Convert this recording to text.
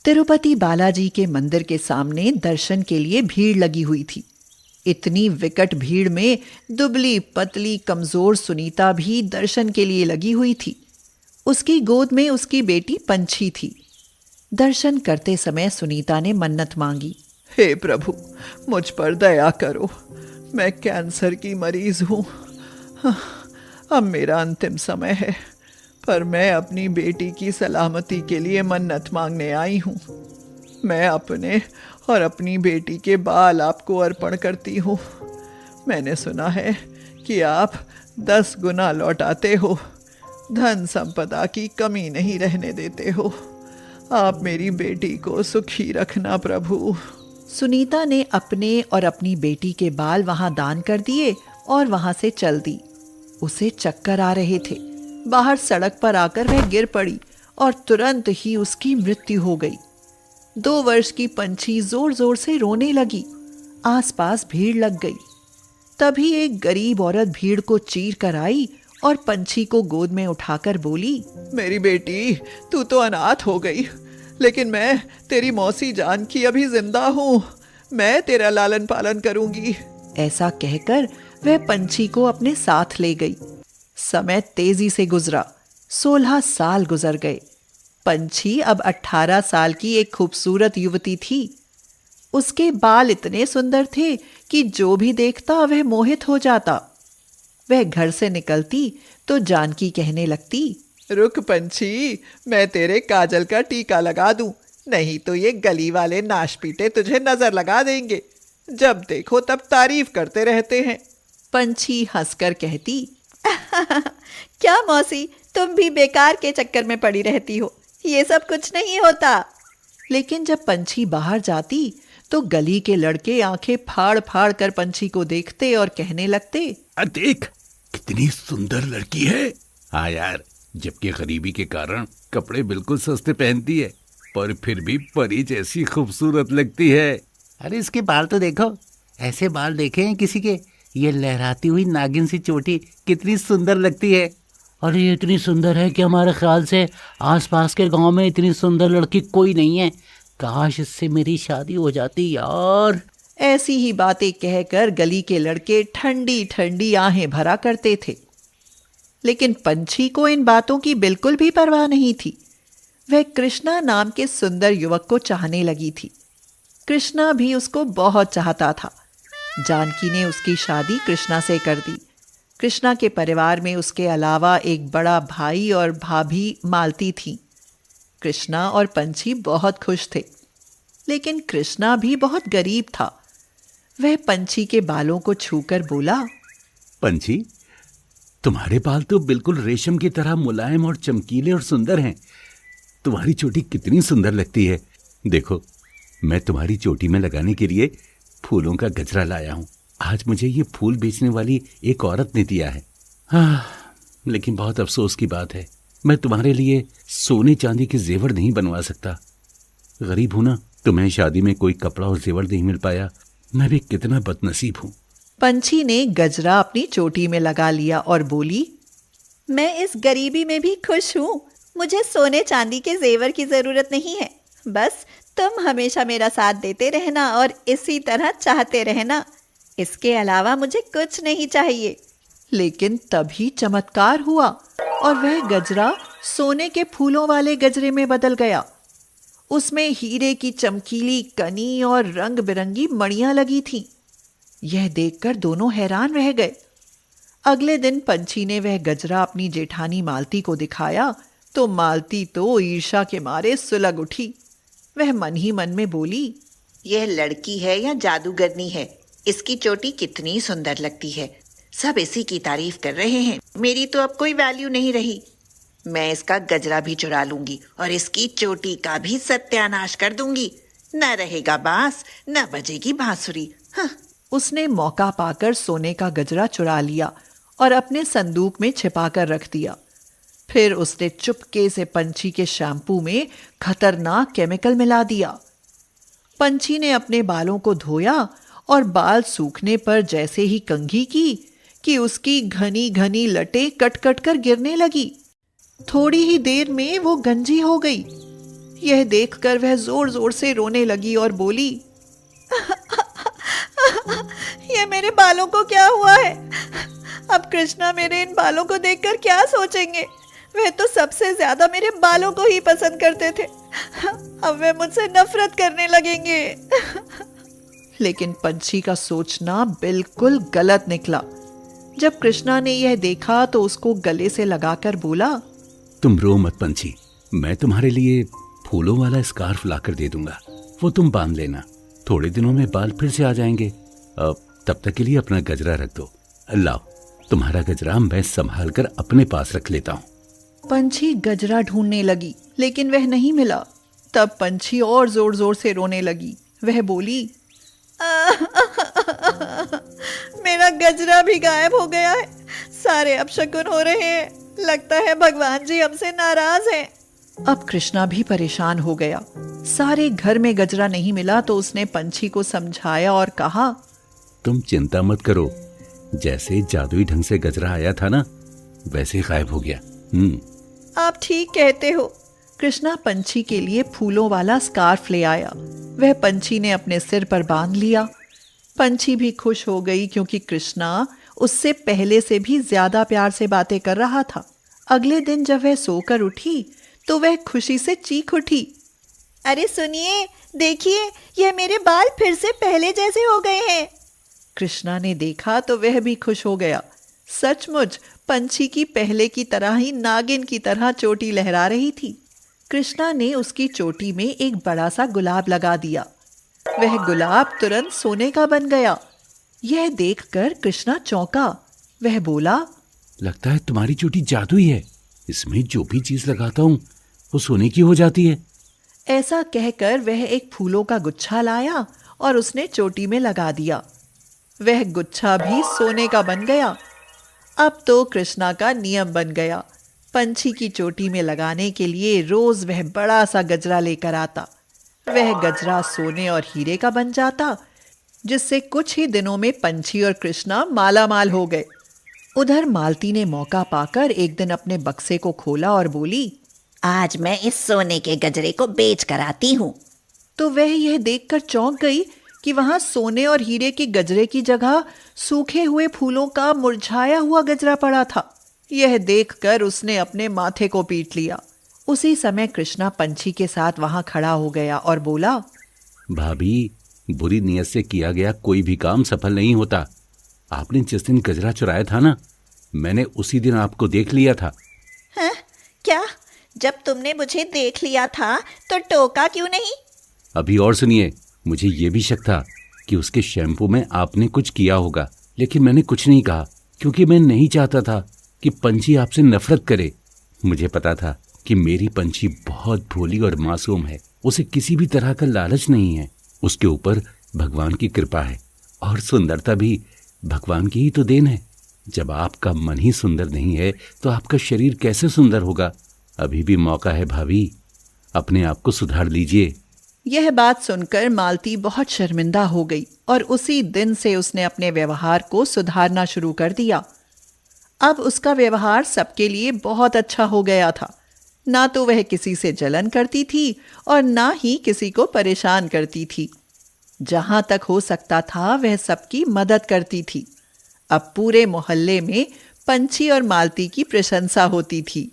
तिरुपति बालाजी के मंदिर के सामने दर्शन के लिए भीड़ लगी हुई थी। इतनी विकट भीड़ में दुबली पतली कमजोर सुनीता भी दर्शन के लिए लगी हुई थी। उसकी गोद में उसकी बेटी पंछी थी। दर्शन करते समय सुनीता ने मन्नत मांगी, हे प्रभु, मुझ पर दया करो। मैं कैंसर की मरीज हूँ। अब मेरा अंतिम समय है, पर मैं अपनी बेटी की सलामती के लिए मन्नत मांगने आई हूँ। मैं अपने और अपनी बेटी के बाल आपको अर्पण करती हूँ। मैंने सुना है कि आप 10 गुना लौटाते हो, धन संपदा की कमी नहीं रहने देते हो। आप मेरी बेटी को सुखी रखना प्रभु। सुनीता ने अपने और अपनी बेटी के बाल वहां दान कर दिए और वहां से चल दी। उसे चक्कर आ रहे थे। बाहर सड़क पर आकर वह गिर पड़ी और तुरंत ही उसकी मृत्यु हो गई। 2 वर्ष की पंछी जोर जोर से रोने लगी। आसपास भीड़ लग गई। तभी एक गरीब औरत भीड़ को चीर कर आई और पंछी को गोद में उठाकर बोली, मेरी बेटी, तू तो अनाथ हो गई, लेकिन मैं तेरी मौसी जान की अभी जिंदा हूँ। मैं तेरा लालन पालन करूंगी। ऐसा कहकर वह पंछी को अपने साथ ले गई। समय तेजी से गुजरा। 16 साल गुजर गए। पंछी अब 18 साल की एक खूबसूरत युवती थी। उसके बाल इतने सुंदर थे कि जो भी देखता वह मोहित हो जाता। वह घर से निकलती तो जानकी कहने लगती, रुक पंछी, मैं तेरे काजल का टीका लगा दूं, नहीं तो ये गली वाले नाशपीटे तुझे नजर लगा देंगे। जब देखो तब तारीफ करते रहते हैं। पंछी हंसकर कहती, क्या मौसी, तुम भी बेकार के चक्कर में पड़ी रहती हो, ये सब कुछ नहीं होता। लेकिन जब पंछी बाहर जाती तो गली के लड़के आंखें फाड़ फाड़ कर पंछी को देखते और कहने लगते, देख कितनी सुंदर लड़की है। हाँ यार, जबकि गरीबी के कारण कपड़े बिल्कुल सस्ते पहनती है, पर फिर भी परी जैसी खूबसूरत लगती है। अरे इसके बाल तो देखो, ऐसे बाल देखे हैं किसी के? ये लहराती हुई नागिन सी चोटी कितनी सुंदर लगती है। और ये इतनी सुंदर है कि हमारे ख्याल से आसपास के गांव में इतनी सुंदर लड़की कोई नहीं है। काश इससे मेरी शादी हो जाती यार। ऐसी ही बातें कहकर गली के लड़के ठंडी ठंडी आहें भरा करते थे। लेकिन पंछी को इन बातों की बिल्कुल भी परवाह नहीं थी। वह कृष्णा नाम के सुंदर युवक को चाहने लगी थी। कृष्णा भी उसको बहुत चाहता था। जानकी ने उसकी शादी कृष्णा से कर दी। कृष्णा के परिवार में उसके अलावा एक बड़ा भाई और भाभी मालती थी। कृष्णा और पंछी बहुत खुश थे, लेकिन कृष्णा भी बहुत गरीब था। वह पंछी के बालों को छूकर बोला, पंछी, तुम्हारे बाल तो बिल्कुल रेशम की तरह मुलायम और चमकीले और सुंदर हैं। तुम्हारी चोटी कितनी सुंदर लगती है। देखो, मैं तुम्हारी चोटी में लगाने के लिए फूलों का गजरा लाया हूँ। आज मुझे ये फूल बेचने वाली एक औरत ने दिया है। लेकिन बहुत अफसोस की बात है, मैं तुम्हारे लिए सोने चांदी के जेवर नहीं बनवा सकता। गरीब हूं ना, तुम्हें शादी में कोई कपड़ा और जेवर नहीं मिल पाया। मैं भी कितना बदनसीब हूँ। पंछी ने गजरा अपनी चोटी में लगा लिया और बोली, मैं इस गरीबी में भी खुश हूँ। मुझे सोने चांदी के जेवर की जरूरत नहीं है। बस तुम हमेशा मेरा साथ देते रहना और इसी तरह चाहते रहना। इसके अलावा मुझे कुछ नहीं चाहिए। लेकिन तभी चमत्कार हुआ और वह गजरा सोने के फूलों वाले गजरे में बदल गया। उसमें हीरे की चमकीली कनी और रंग बिरंगी मणियां लगी थीं। यह देखकर दोनों हैरान रह गए। अगले दिन पंछी ने वह गजरा अपनी जेठानी मालती को दिखाया तो मालती तो ईर्ष्या के मारे सुलग उठी। वह मन ही मन में बोली, यह लड़की है या जादूगरनी है? इसकी चोटी कितनी सुंदर लगती है। सब इसी की तारीफ कर रहे हैं। मेरी तो अब कोई वैल्यू नहीं रही। मैं इसका गजरा भी चुरा लूंगी और इसकी चोटी का भी सत्यानाश कर दूंगी। न रहेगा बांस, न बजेगी बांसुरी। उसने मौका पाकर सोने का गजरा चुरा लिया और अपने संदूक में छिपाकर रख दिया। फिर उसने चुपके से पंछी के शैम्पू में खतरनाक केमिकल मिला दिया। पंछी ने अपने बालों को धोया और बाल सूखने पर जैसे ही कंघी की कि उसकी घनी घनी लटें कट कट कर गिरने लगी। थोड़ी ही देर में वो गंजी हो गई। यह देखकर वह जोर जोर से रोने लगी और बोली, ये मेरे बालों को क्या हुआ है? अब कृष्णा मेरे इन बालों को देखकर क्या सोचेंगे? वह तो सबसे ज्यादा मेरे बालों को ही पसंद करते थे। अब वे मुझसे नफरत करने लगेंगे। लेकिन पंछी का सोचना बिल्कुल गलत निकला। जब कृष्णा ने यह देखा तो उसको गले से लगाकर बोला, तुम रो मत पंछी, मैं तुम्हारे लिए फूलों वाला स्कार्फ लाकर दे दूंगा, वो तुम बांध लेना। थोड़े दिनों में बाल फिर से आ जाएंगे। अब तब तक के लिए अपना गजरा रख दो। लाओ, तुम्हारा गजरा मैं संभाल कर अपने पास रख लेता हूँ। पंछी गजरा ढूंढने लगी, लेकिन वह नहीं मिला। तब पंछी और जोर जोर से रोने लगी। वह बोली, मेरा गजरा भी गायब हो गया है। सारे अपशकुन हो रहे हैं। लगता है भगवान जी हमसे नाराज हैं। अब कृष्णा भी परेशान हो गया। सारे घर में गजरा नहीं मिला तो उसने पंछी को समझाया और कहा, तुम चिंता मत करो, जैसे जादुई ढंग से गजरा आया था ना, वैसे गायब हो गया। आप ठीक कहते हो। कृष्णा पंछी के लिए फूलों वाला स्कार्फ ले आया। वह पंछी ने अपने सिर पर बांध लिया। पंछी भी खुश हो गई क्योंकि कृष्णा उससे पहले से भी ज्यादा प्यार से बातें कर रहा था। अगले दिन जब वह सोकर उठी तो वह खुशी से चीख उठी, अरे सुनिए, देखिए, यह मेरे बाल फिर से पहले जैसे हो गए हैं। कृष्णा ने देखा तो वह भी खुश हो गया। सचमुच पंछी की पहले की तरह ही नागिन की तरह चोटी लहरा रही थी। कृष्णा ने उसकी चोटी में एक बड़ा सा गुलाब लगा दिया। वह गुलाब तुरंत सोने का बन गया। यह देखकर कृष्णा चौंका। वह बोला, लगता है तुम्हारी चोटी जादुई है, इसमें जो भी चीज लगाता हूँ वो सोने की हो जाती है। ऐसा कहकर वह एक फूलों का गुच्छा लाया और उसने चोटी में लगा दिया। वह गुच्छा भी सोने का बन गया। अब तो कृष्णा का नियम बन गया। पंछी की चोटी में लगाने के लिए रोज वह बड़ा सा गजरा लेकर आता। वह गजरा सोने और हीरे का बन जाता, जिससे कुछ ही दिनों में पंछी और कृष्णा माला माल हो गए। उधर मालती ने मौका पाकर एक दिन अपने बक्से को खोला और बोली, आज मैं इस सोने के गजरे को बेच कर आती हूँ। तो वह यह देखकर चौंक गई कि वहां सोने और हीरे के गजरे की जगह सूखे हुए फूलों का मुरझाया हुआ गजरा पड़ा था। यह देखकर उसने अपने माथे को पीट लिया। उसी समय कृष्णा पंछी के साथ वहां खड़ा हो गया और बोला, भाभी, बुरी नीयत से किया गया कोई भी काम सफल नहीं होता। आपने जिस दिन गजरा चुराया था ना, मैंने उसी दिन आपको देख लिया था। हाँ? क्या? जब तुमने मुझे देख लिया था तो टोका क्यों नहीं? अभी और सुनिए, मुझे ये भी शक था कि उसके शैम्पू में आपने कुछ किया होगा, लेकिन मैंने कुछ नहीं कहा क्योंकि मैं नहीं चाहता था कि पंछी आपसे नफरत करे। मुझे पता था कि मेरी पंछी बहुत भोली और मासूम है, उसे किसी भी तरह का लालच नहीं है। उसके ऊपर भगवान की कृपा है और सुंदरता भी भगवान की ही तो देन है। जब आपका मन ही सुंदर नहीं है तो आपका शरीर कैसे सुंदर होगा? अभी भी मौका है भाभी, अपने आप को सुधार लीजिए। यह बात सुनकर मालती बहुत शर्मिंदा हो गई और उसी दिन से उसने अपने व्यवहार को सुधारना शुरू कर दिया। अब उसका व्यवहार सबके लिए बहुत अच्छा हो गया था। ना तो वह किसी से जलन करती थी और ना ही किसी को परेशान करती थी। जहां तक हो सकता था वह सबकी मदद करती थी। अब पूरे मोहल्ले में पंछी और मालती की प्रशंसा होती थी।